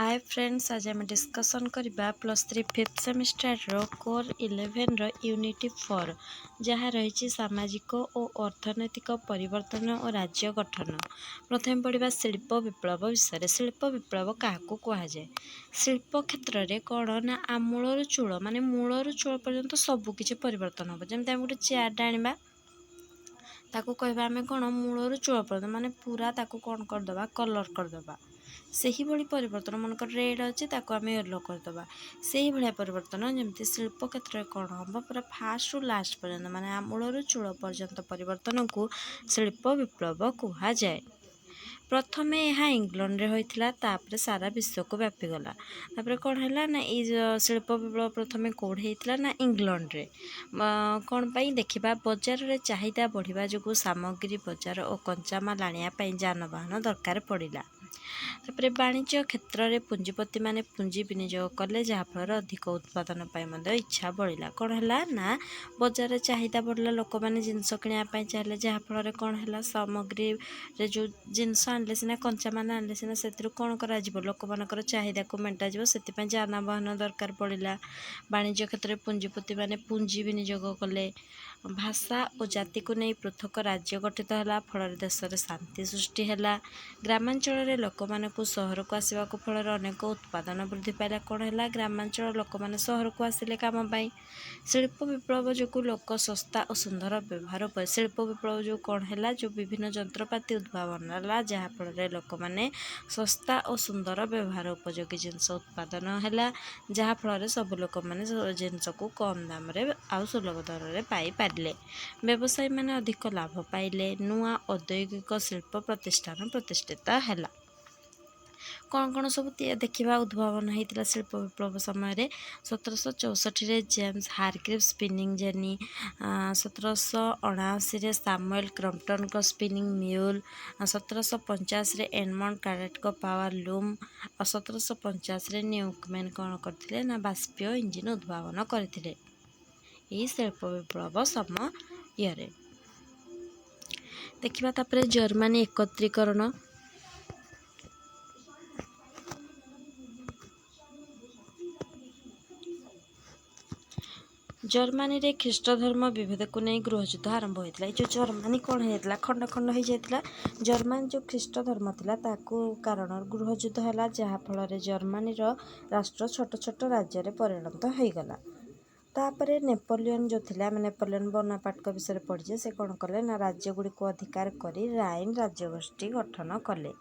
Hi friends, आज आम discussion करबा +3 5th सेमिस्टर कोर 11 यूनिट 4 जहाँ रही सामाजिक और अर्थनैतिक परिवर्तन और राज्य गठन। प्रथम पढ़ा शिल्प विप्लव विषय। शिल्प विप्लव क्या कहुए? शिल्प क्षेत्र में कौन ना आमूल चूल माने मूलर चूल पर्यंत सबकि परिवर्तन हम। जमी आम गोटे चेयर आने ताकू कहबा आमे कौन मूलर चूल पर्यंत माने पूरा ताकू कौन करदे कलर करदे से ही भली परिवर्तन मनकर रेड अच्छे ताको आम येलो करदे से ही भाया परिवर्तन जमती शिल्प क्षेत्र में कौन हम पूरा फास्ट रु लास्ट पर्यंत माने आमूल चूल पर्यंत परिवर्तन को शिल्प विप्लव कहुए। प्रथमे यह इंग्लैंड रे होइथिला तापरे सारा विश्व को व्यापीगला। तापरे कौन है ना ये शिल्प विप्लव प्रथमे कौड़ होइथिला ना इंग्लैंड रे कौन पाई देखिबा बजार रे चाहिदा बढ़िबा जो सामग्री बजार और कंचामाल आनिया जानवाहन दरकार पड़िला। तापरे वाणिज्य क्षेत्र में पुंजीपति माने पुंजी विनियोग कले जहाँफल अधिक उत्पादन इच्छा बढ़ला। कौन है ना बजार चाहिदा बढ़ला लोक मैंने जिनस किणापी चाहिए जहाँफल कौन है सामग्री रे जो जिनस आनले सीना कंचामाल आनले सीना से कौन कर लोक मानकर चाहिदा को मेटा से जानवाहन दरकार पड़ला। वाणिज्य क्षेत्र में पुंजीपति माने पुंजी विनियोग कले। भाषा और जाति को नहीं पृथक राज्य गठित है फल देश में शांति सृष्टि है। ग्रामांचल लोक मानू सहर को आसवा फल अनेक उत्पादन वृद्धि पाइला। कौन है ग्रामांचल लोक मैंने सहर को आसिले काम पाई। शिल्प विप्लव जो लोक सस्ता और सुंदर व्यवहार पर शिल्प विप्लव जो कौन है जो विभिन्न जंत्रपाति उद्भावन है जहाँफल लोक मैंने सस्ता और सुंदर व्यवहार उपयोगी जिनस उत्पादन है जहाँफल सब लोक मैंने जिनस को कम दाम रे आउ सुलभ दर में पाई पारे। व्यवसायी मैंने अधिक लाभ पाइले। नुआ औद्योगिक शिल्प प्रतिष्ठान प्रतिष्ठित है। कौन कौन सब देखा उद्भावन होता शिल्प विप्लव समय 1764 James Hargreaves spinning jenny 1779 Samuel Crompton को स्पिनिंग म्यूल 1750 एडमंड कैरेट को पावर लूम और 1750 न्यूकमैन कौन करथिले ना बाष्पीय इंजिन उद्भावन करथिले। यही शिल्प विप्लव समय देखा। तापर जर्मनी एकत्रीकरण। जर्मनी रे ख्रीष्ट धर्म विभेद को नहीं गृहयुद्ध आरंभ होता। जो जर्मनी कौन होता खंड खंड हो जाता। जर्मनी जो ख्रीष्ट धर्म था कारण गृहयुद्ध है जहाँफल जर्मनी राष्ट्र छोट छोट राज्य में परिणत होगला। तापर नेपोलियन जो थिला नेपोलियन बोनापार्ट विषय पढ़ी से कौन कले ना राज्य गुड़ी को अधिकार करी राइन राज्यगोष्ठी गठन कले।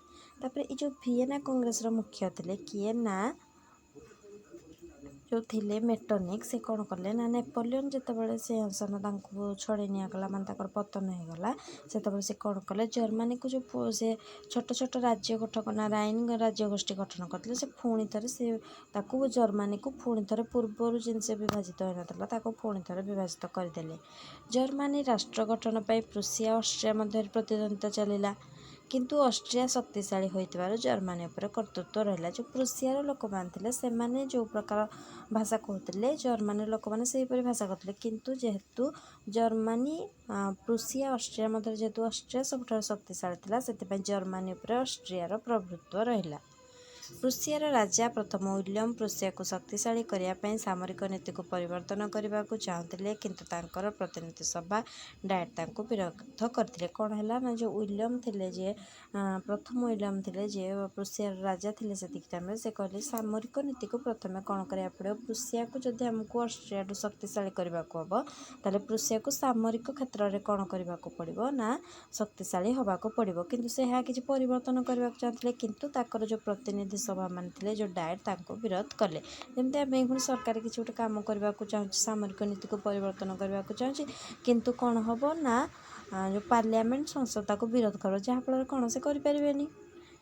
तापर ये जो वियना कांग्रेस मुख्य थे किए ना जो थिले मेटनिक से कौन कले ना नेपोलियन जितेबाला सिंहासन छड़े निगला मानते पतन होगला से कौन कले जर्मनी को जो से छोट छोट राज्य गठन ना राइन राज्यगोष्ठी गठन करते से पुणी थे से जर्मनी को पुणी थे पूर्वर जिनसे विभाजित होता पुणी थे विभाजित करदे। जर्मनी राष्ट्र गठन पर प्रुसिया ऑस्ट्रिया मध्य प्रतिद्वंदिता चलला किंतु ऑस्ट्रिया शक्तिशाली होइतिबारु जर्मनी उपर कर्तृत्व रहिला। जो प्रुसियार लोक मानते से माने जो प्रकार भाषा कहते जर्मनी लोक मैंने से भाषा कहते किंतु जेहेतु जर्मनी प्रुसिया ऑस्ट्रिया मध्य जेहेतु ऑस्ट्रिया सबुठ शक्तिशाली था से जर्मनी उपर ऑस्ट्रियार प्रभुत्व रहिला। प्रुसियार राजा प्रथम विलियम प्रुसिया को शक्तिशाली करने सामरिक नीति को परिवर्तन करने को चाहते किंतु तांकर प्रतिनिधि सभा डायट विरोध करते। कौन है ना जो विलियम थे जे प्रथम विलियम थे जे प्रुसियार राजा थे से टाइम से कहले सामरिक नीति को प्रथम कौन करा पड़ो प्रुसिया को जब आमको ऑस्ट्रिया शक्तिशाली करने को हम ताले प्रुसिया को सामरिक क्षेत्र में कौन करने को पड़ो ना शक्तिशाली हवा को पड़ो किंतु से किसी परिवर्तन करने चाहते किंतु ताकर जो प्रतिनिधि सभा मान जो डायट विरोध कले। जमी आम पुणी सरकार किसी गोटे कम करने को चाहूँ सामरिक नीति को परिवर्तन करने को चाहूँ किंतु कौन हम ना जो पार्लियामेंट संसद को विरोध कर जहाँफल कौन से करें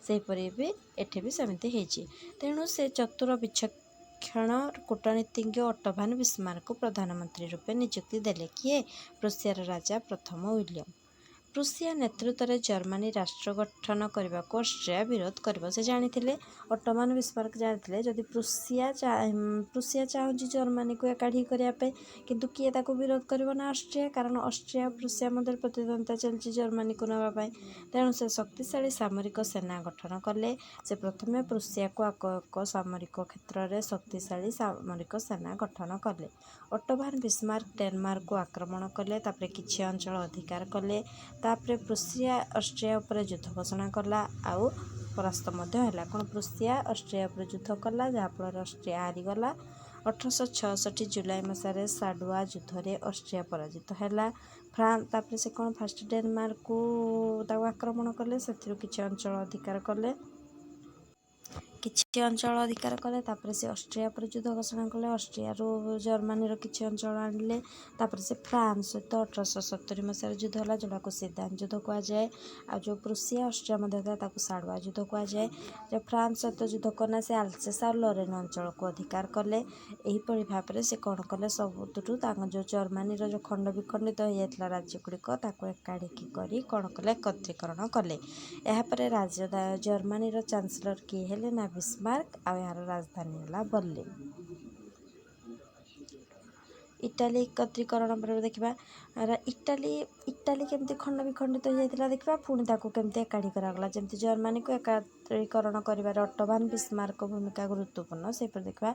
सेपरी भी एठे भी सेमती होती। तेणु से चतुर विचक्षण कूटनीतिज्ञ ऑटोभान बिस्मार्क को प्रधानमंत्री रूपे नियुक्ति देले किए प्रुसियार राजा प्रथम विलियम। ପ୍ରୁସିଆ ନେତୃତ୍ୱରେ ଜର୍ମାନୀ ରାଷ୍ଟ୍ର ଗଠନ କରିବାକୁ ଅଷ୍ଟ୍ରିଆ ବିରୋଧ କରିବ। ସେ ଜାଣିଥିଲେ, ଅଟୋମାନ ବିସ୍ମାର୍କ ଜାଣିଥିଲେ ଯଦି ପ୍ରୁସିଆ ଚାହୁଁଛି ଜର୍ମାନୀକୁ ଏକାଠି କରିବା ପାଇଁ, କିନ୍ତୁ କିଏ ତାକୁ ବିରୋଧ କରିବ ନା ଅଷ୍ଟ୍ରିଆ, କାରଣ ଅଷ୍ଟ୍ରିଆ ଓ ପ୍ରୁସିଆ ମଧ୍ୟରେ ପ୍ରତିଦ୍ୱନ୍ଦିତା ଚାଲିଛି ଜର୍ମାନୀକୁ ନେବା ପାଇଁ। ତେଣୁ ସେ ଶକ୍ତିଶାଳୀ ସାମରିକ ସେନା ଗଠନ କଲେ। ସେ ପ୍ରଥମେ ପ୍ରୁସିଆକୁ ଏକ ସାମରିକ କ୍ଷେତ୍ରରେ ଶକ୍ତିଶାଳୀ ସାମରିକ ସେନା ଗଠନ କଲେ। ଅଟୋମାନ ବିସ୍ମାର୍କ ଡେନମାର୍କକୁ ଆକ୍ରମଣ କଲେ, ତାପରେ କିଛି ଅଞ୍ଚଳ ଅଧିକାର କଲେ। ତାପରେ ପ୍ରୁସିଆ ଅଷ୍ଟ୍ରିଆ ଉପରେ ଯୁଦ୍ଧ ଘୋଷଣା କଲା ଆଉ ପରାସ୍ତ ମଧ୍ୟ ହେଲା। କ'ଣ ପ୍ରୁସିଆ ଅଷ୍ଟ୍ରିଆ ଉପରେ ଯୁଦ୍ଧ କଲା, ଯାହାଫଳରେ ଅଷ୍ଟ୍ରିଆ ହାରିଗଲା। 1866 ଜୁଲାଇ ମାସରେ ସାଡୁଆ ଯୁଦ୍ଧରେ ଅଷ୍ଟ୍ରିଆ ପରାଜିତ ହେଲା। ତାପରେ ସେ କ'ଣ ଫାଷ୍ଟ ଡେନମାର୍କକୁ ତାକୁ ଆକ୍ରମଣ କଲେ, ସେଥିରୁ କିଛି ଅଞ୍ଚଳ ଅଧିକାର କଲେ। ତାପରେ ସେ ଅଷ୍ଟ୍ରିଆ ଉପରେ ଯୁଦ୍ଧ ଘୋଷଣା କଲେ। ଅଷ୍ଟ୍ରିଆରୁ ଜର୍ମାନୀର କିଛି ଅଞ୍ଚଳ ଆଣିଲେ। ତାପରେ ସେ ଫ୍ରାନ୍ସ ସହିତ 1870 ମସିହାରେ ଯୁଦ୍ଧ ହେଲା, ଯେଉଁଟାକୁ ସିଦାନ ଯୁଦ୍ଧ କୁହାଯାଏ। ଆଉ ଯେଉଁ ପ୍ରୁସିଆ ଅଷ୍ଟ୍ରିଆ ମଧ୍ୟ ଥିଲା ତାକୁ ସାଡୁଆ ଯୁଦ୍ଧ କୁହାଯାଏ। ଯେଉଁ ଫ୍ରାନ୍ସ ସହିତ ଯୁଦ୍ଧ କଲେ ସେ ଆଲସେସ୍ ଆଉ ଲରେନ୍ ଅଞ୍ଚଳକୁ ଅଧିକାର କଲେ। ଏହିପରି ଭାବରେ ସେ କ'ଣ କଲେ, ସବୁଥିରୁ ତାଙ୍କ ଯେଉଁ ଜର୍ମାନୀର ଯେଉଁ ଖଣ୍ଡ ବିଖଣ୍ଡିତ ହୋଇଯାଇଥିଲା ରାଜ୍ୟଗୁଡ଼ିକ ତାକୁ ଏକାଠି କରି କ'ଣ କଲେ, ଏକତ୍ରୀକରଣ କଲେ। ଏହାପରେ ଜର୍ମାନୀର ଚାନ୍ସେଲର କିଏ ହେଲେ ନା ବିସ୍ମାର୍କ, ଆଉ ଏହାର ରାଜଧାନୀ ହେଲା ବର୍ଲିନ। ଇଟାଲୀ ଏକତ୍ରୀକରଣ ପରେ ଦେଖିବା, ଇଟାଲୀ କେମିତି ଖଣ୍ଡ ବିଖଣ୍ଡିତ ହୋଇଯାଇଥିଲା ଦେଖିବା, ପୁଣି ତାକୁ କେମିତି ଏକାଠି କରାଗଲା। ଯେମିତି ଜର୍ମାନୀକୁ ଏକତ୍ରୀକରଣ କରିବାରେ ଅଟୋମାନ ବିସ୍ମାର୍କଙ୍କ ଭୂମିକା ଗୁରୁତ୍ୱପୂର୍ଣ୍ଣ, ସେହିପରି ଦେଖିବା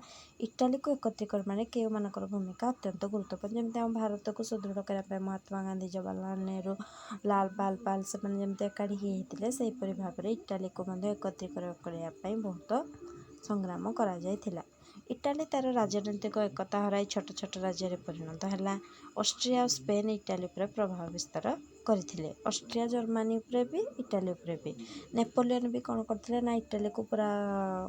ଇଟାଲୀକୁ ଏକତ୍ରୀକରଣ ମାନେ କେଉଁମାନଙ୍କର ଭୂମିକା ଅତ୍ୟନ୍ତ ଗୁରୁତ୍ୱପୂର୍ଣ୍ଣ। ଯେମିତି ଆମ ଭାରତକୁ ସୁଦୃଢ଼ କରିବା ପାଇଁ ମହାତ୍ମା ଗାନ୍ଧୀ, ଜବାହରଲାଲ ନେହେରୁ, ଲାଲ ବାଲପାଲ ସେମାନେ ଯେମିତି ଏକାଠି ହୋଇଥିଲେ, ସେହିପରି ଭାବରେ ଇଟାଲୀକୁ ମଧ୍ୟ ଏକତ୍ରୀକରଣ କରିବା ପାଇଁ ବହୁତ ସଂଗ୍ରାମ କରାଯାଇଥିଲା। ଇଟାଲୀ ତା'ର ରାଜନୈତିକ ଏକତା ହରାଇ ଛୋଟ ଛୋଟ ରାଜ୍ୟରେ ପରିଣତ ହେଲା। ଅଷ୍ଟ୍ରିଆ ଓ ସ୍ପେନ୍ ଇଟାଲୀ ଉପରେ ପ୍ରଭାବ ବିସ୍ତାର କରିଥିଲେ। ଅଷ୍ଟ୍ରିଆ ଜର୍ମାନୀ ଉପରେ ବି, ଇଟାଲୀ ଉପରେ ବି। ନେପୋଲିଅନ୍ ବି କ'ଣ କରିଥିଲେ ନା ଇଟାଲୀକୁ ପୁରା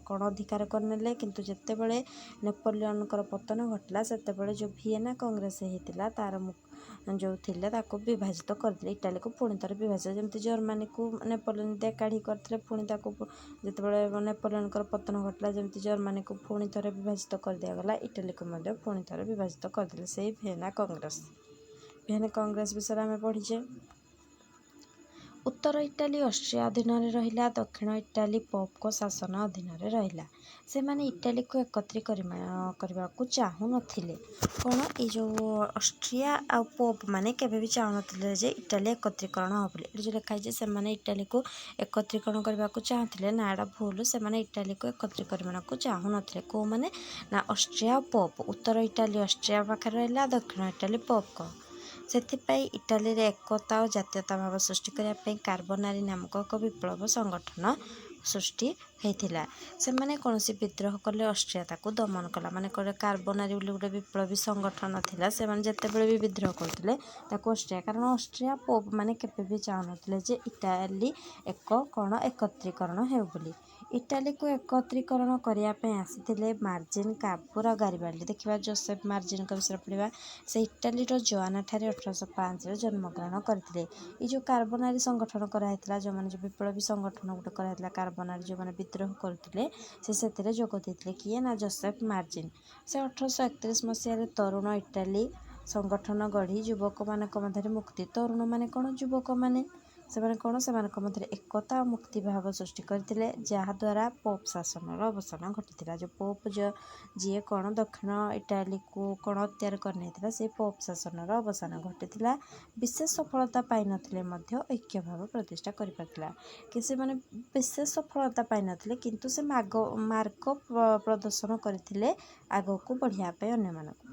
କ'ଣ ଅଧିକାର କରିନେଲେ। କିନ୍ତୁ ଯେତେବେଳେ ନେପୋଲିଅନଙ୍କର ପତନ ଘଟିଲା, ସେତେବେଳେ ଯେଉଁ ଭିଏନା କଂଗ୍ରେସ ହେଇଥିଲା ତାର ଯେଉଁ ଥିଲେ ତାକୁ ବିଭାଜିତ କରିଥିଲେ। ଇଟାଲୀକୁ ପୁଣି ଥରେ ବିଭାଜିତ, ଯେମିତି ଜର୍ମାନୀକୁ ନେପୋଲିଅନ ଏକାଠି କରିଥିଲେ, ପୁଣି ତାକୁ ଯେତେବେଳେ ନେପୋଲିଅନଙ୍କର ପତନ ଘଟିଲା, ଯେମିତି ଜର୍ମାନୀକୁ ପୁଣି ଥରେ ବିଭାଜିତ କରିଦିଆଗଲା, ଇଟାଲୀକୁ ମଧ୍ୟ ପୁଣି ଥରେ ବିଭାଜିତ କରିଦେଲେ ସେଇ ଭିଏନା କଂଗ୍ରେସ ବିଷୟରେ ଆମେ ପଢ଼ିଛେ। ଉତ୍ତର ଇଟାଲୀ ଅଷ୍ଟ୍ରିଆ ଅଧୀନରେ ରହିଲା, ଦକ୍ଷିଣ ଇଟାଲୀ ପୋପଙ୍କ ଶାସନ ଅଧୀନରେ ରହିଲା। ସେମାନେ ଇଟାଲୀକୁ କରିବାକୁ ଚାହୁଁନଥିଲେ। କ'ଣ ଏଇ ଯେଉଁ ଅଷ୍ଟ୍ରିଆ ଆଉ ପୋପ ମାନେ କେବେ ବି ଚାହୁଁନଥିଲେ ଯେ ଇଟାଲୀ ଏକତ୍ରୀକରଣ ହେବ ବୋଲି। ଏଠି ଯେଉଁ ଲେଖା ହେଇଛି ସେମାନେ ଇଟାଲୀକୁ ଏକତ୍ରୀକରଣ କରିବାକୁ ଚାହୁଁଥିଲେ, ନା ଏଇଟା ଭୁଲ। ସେମାନେ ଇଟାଲୀକୁ ଏକତ୍ରୀକରଣକୁ ଚାହୁଁନଥିଲେ। କେଉଁମାନେ ନା ଅଷ୍ଟ୍ରିଆ ପୋପ। ଉତ୍ତର ଇଟାଲୀ ଅଷ୍ଟ୍ରିଆ ପାଖରେ ରହିଲା, ଦକ୍ଷିଣ ଇଟାଲୀ ପୋପଙ୍କ। ସେଥିପାଇଁ ଇଟାଲୀରେ ଏକତା ଓ ଜାତୀୟତା ଭାବ ସୃଷ୍ଟି କରିବା ପାଇଁ କାର୍ବୋନାରୀ ନାମକ ଏକ ବିପ୍ଳବ ସଂଗଠନ ସୃଷ୍ଟି ହୋଇଥିଲା। ସେମାନେ କୌଣସି ବିଦ୍ରୋହ କଲେ ଅଷ୍ଟ୍ରିଆ ତାକୁ ଦମନ କଲା। ମାନେ କାର୍ବୋନାରୀ ବୋଲି ଗୋଟେ ବିପ୍ଳବୀ ସଂଗଠନ ଥିଲା, ସେମାନେ ଯେତେବେଳେ ବି ବିଦ୍ରୋହ କରୁଥିଲେ ତାକୁ ଅଷ୍ଟ୍ରିଆ, କାରଣ ଅଷ୍ଟ୍ରିଆ ପୋପ ମାନେ କେବେ ବି ଚାହୁଁନଥିଲେ ଯେ ଇଟାଲୀ ଏକତ୍ରୀକରଣ ହେଉ ବୋଲି। ଇଟାଲୀକୁ ଏକତ୍ରୀକରଣ କରିବା ପାଇଁ ଆସିଥିଲେ ମାର୍ଜିନ, କାପୁର ଆଉ ଗାରିବାଲ୍ଡି। ଦେଖିବା ଜୋସେଫ ମାର୍ଜିନଙ୍କ ବିଷୟରେ ପଢ଼ିବା। ସେ ଇଟାଲୀର ଜୋଆନାଠାରେ 1805ରେ ଜନ୍ମଗ୍ରହଣ କରିଥିଲେ। ଏଇ ଯେଉଁ କାର୍ବୋନାରୀ ସଂଗଠନ କରାହେଇଥିଲା, ଯେଉଁମାନେ ଯେଉଁ ବିପ୍ଳବୀ ସଂଗଠନ ଗୋଟେ କରାହେଇଥିଲା କାର୍ବୋନାରୀ, ଯେଉଁମାନେ ବିଦ୍ରୋହ କରୁଥିଲେ, ସେଥିରେ ଯୋଗ ଦେଇଥିଲେ। କିଏ ନା ଜୋସେଫ ମାର୍ଜିନ। ସେ 1831 ମସିହାରେ ତରୁଣ ଇଟାଲୀ ସଂଗଠନ ଗଢ଼ି ଯୁବକମାନଙ୍କ ମଧ୍ୟରେ ମୁକ୍ତି। ତରୁଣ ମାନେ କ'ଣ? ଯୁବକମାନେ। ସେମାନେ କ'ଣ? ସେମାନଙ୍କ ମଧ୍ୟରେ ଏକତା ଓ ମୁକ୍ତିଭାବ ସୃଷ୍ଟି କରିଥିଲେ, ଯାହାଦ୍ୱାରା ପୋପ ଶାସନର ଅବସାନ ଘଟିଥିଲା। ଯେଉଁ ପୋପ ଯିଏ କ'ଣ ଦକ୍ଷିଣ ଇଟାଲୀକୁ କ'ଣ ଅକ୍ତିଆର କରିନେଇଥିଲା, ସେ ପୋପ ଶାସନର ଅବସାନ ଘଟିଥିଲା। ବିଶେଷ ସଫଳତା ପାଇନଥିଲେ ମଧ୍ୟ ଐକ୍ୟଭାବ ପ୍ରତିଷ୍ଠା କରିପାରିଥିଲା। କି ସେମାନେ ବିଶେଷ ସଫଳତା ପାଇନଥିଲେ, କିନ୍ତୁ ସେ ମାର୍ଗ ପ୍ରଦର୍ଶନ କରିଥିଲେ ଆଗକୁ ବଢ଼ିବା ପାଇଁ ଅନ୍ୟମାନଙ୍କୁ।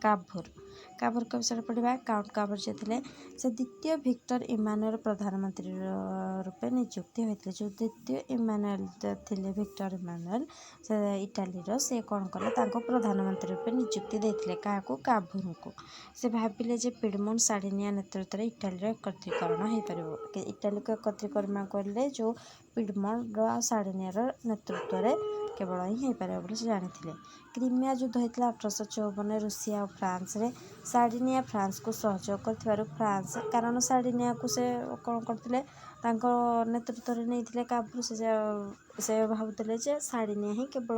କାଭୁରଙ୍କ ବିଷୟରେ ପଢ଼ିବା। କାଉଣ୍ଟ କାଭୁର ଯିଏ ଥିଲେ, ସେ ଦ୍ୱିତୀୟ ଭିକ୍ଟର ଇମାନୁଏଲ ପ୍ରଧାନମନ୍ତ୍ରୀ ରୂପେ ନିଯୁକ୍ତି ହୋଇଥିଲେ। ଯେଉଁ ଦ୍ୱିତୀୟ ଇମାନୁଏଲ ଥିଲେ, ଭିକ୍ଟର ଇମାନୁଏଲ ସେ ଇଟାଲୀର, ସେ କ'ଣ କଲେ, ତାଙ୍କୁ ପ୍ରଧାନମନ୍ତ୍ରୀ ରୂପେ ନିଯୁକ୍ତି ଦେଇଥିଲେ। କାହାକୁ? କାଭୁରଙ୍କୁ। ସେ ଭାବିଲେ ଯେ ପିଡମୋଣ୍ଟ ସାର୍ଡିନିଆ ନେତୃତ୍ୱରେ ଇଟାଲୀର ଏକତ୍ରୀକରଣ ହୋଇପାରିବ। ଇଟାଲୀକୁ ଏକତ୍ରୀକରଣ କଲେ ଯେଉଁ ପିଡମୋଣ୍ଟ ଆଉ ସାର୍ଡିନିଆର ନେତୃତ୍ୱରେ କେବଳ ହିଁ ହୋଇପାରିବ ବୋଲି ସେ ଜାଣିଥିଲେ। କ୍ରିମିଆ ଯୁଦ୍ଧ ହୋଇଥିଲା 1854 ରୁଷିଆ ଓ ଫ୍ରାନ୍ସରେ। ସାର୍ଡିନିଆ ଫ୍ରାନ୍ସକୁ ସହଯୋଗ କରିଥିବାରୁ କାରଣ ସାର୍ଡିନିଆକୁ ସେ କ'ଣ କରିଥିଲେ, ନେତୃତ୍ୱରେ ନେଇଥିଲେ କାବୁଲ। ସେ ଭାବୁଥିଲେ ଯେ ସାଡ଼ିନିଆ ହିଁ କେବଳ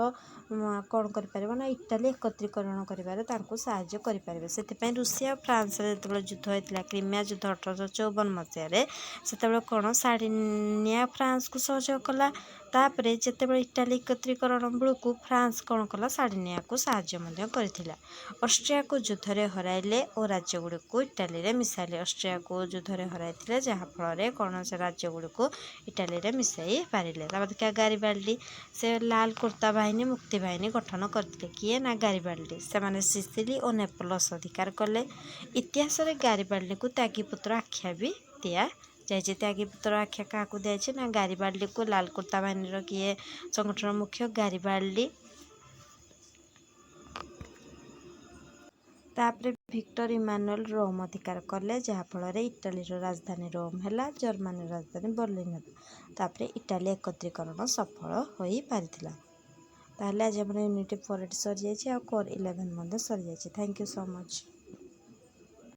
କ'ଣ କରିପାରିବ ନା ଇଟାଲୀ ଏକତ୍ରୀକରଣ କରିବାରେ ତାଙ୍କୁ ସାହାଯ୍ୟ କରିପାରିବେ। ସେଥିପାଇଁ ରୁଷିଆ ଆଉ ଫ୍ରାନ୍ସରେ ଯେତେବେଳେ ଯୁଦ୍ଧ ହୋଇଥିଲା, କ୍ରିମିଆ ଯୁଦ୍ଧ 1854 ମସିହାରେ, ସେତେବେଳେ କ'ଣ ସାଡ଼ିନିଆ ଫ୍ରାନ୍ସକୁ ସହଯୋଗ କଲା। ତାପରେ ଯେତେବେଳେ ଇଟାଲୀ ଏକତ୍ରୀକରଣ ବେଳକୁ ଫ୍ରାନ୍ସ କ'ଣ କଲା, ସାଡ଼ିନିଆକୁ ସାହାଯ୍ୟ ମଧ୍ୟ କରିଥିଲା। ଅଷ୍ଟ୍ରିଆକୁ ଯୁଦ୍ଧରେ ହରାଇଲେ ଓ ରାଜ୍ୟଗୁଡ଼ିକୁ ଇଟାଲୀରେ ମିଶାଇଲେ। ଅଷ୍ଟ୍ରିଆକୁ ଯୁଦ୍ଧରେ ହରାଇଥିଲେ, ଯାହାଫଳରେ କ'ଣ ସେ ରାଜ୍ୟଗୁଡ଼ିକୁ ଇଟାଲୀରେ ମିଶାଇ ପାରିଲେ। ତାପରେ ଦେଖିବା ଗାରିବାଲ୍ଡି, ସେ ଲାଲ କୁର୍ତ୍ତା ବାହିନୀ ମୁକ୍ତି ବାହିନୀ ଗଠନ କରିଥିଲେ। କିଏ ନା ଗାରିବାଲ୍ଡି। ସେମାନେ ସିସିଲି ଓ ନେପଲସ ଅଧିକାର କଲେ। ଇତିହାସରେ ଗାରିବାଲ୍ଡିକୁ ତ୍ୟାଗୀପୁତ୍ର ଆଖ୍ୟା ବି ଦିଆଯାଇଛି। ତ୍ୟାଗୀପୁତ୍ର ଆଖ୍ୟା କାହାକୁ ଦିଆଯାଇଛି ନା ଗାରିବାଲ୍ଡିକୁ। ଲାଲ କୁର୍ତ୍ତା ବାହିନୀର କିଏ ସଂଗଠନ ମୁଖ୍ୟ? ଗାରିବାଲ୍ଡି। ତାପରେ ଭିକ୍ଟର ଇମାନୁଏଲ ରୋମ ଅଧିକାର କଲେ, ଯାହାଫଳରେ ଇଟାଲୀର ରାଜଧାନୀ ରୋମ ହେଲା, ଜର୍ମାନୀର ରାଜଧାନୀ ବର୍ଲିନ ହେଲା। ତାପରେ ଇଟାଲୀ ଏକତ୍ରୀକରଣ ସଫଳ ହୋଇପାରିଥିଲା। ତାହେଲେ ଆଜି ଆମର ୟୁନିଟ୍ 4 ସରିଯାଇଛି ଆଉ କୋର୍ 11 ମଧ୍ୟ ସରିଯାଇଛି। Thank you so much.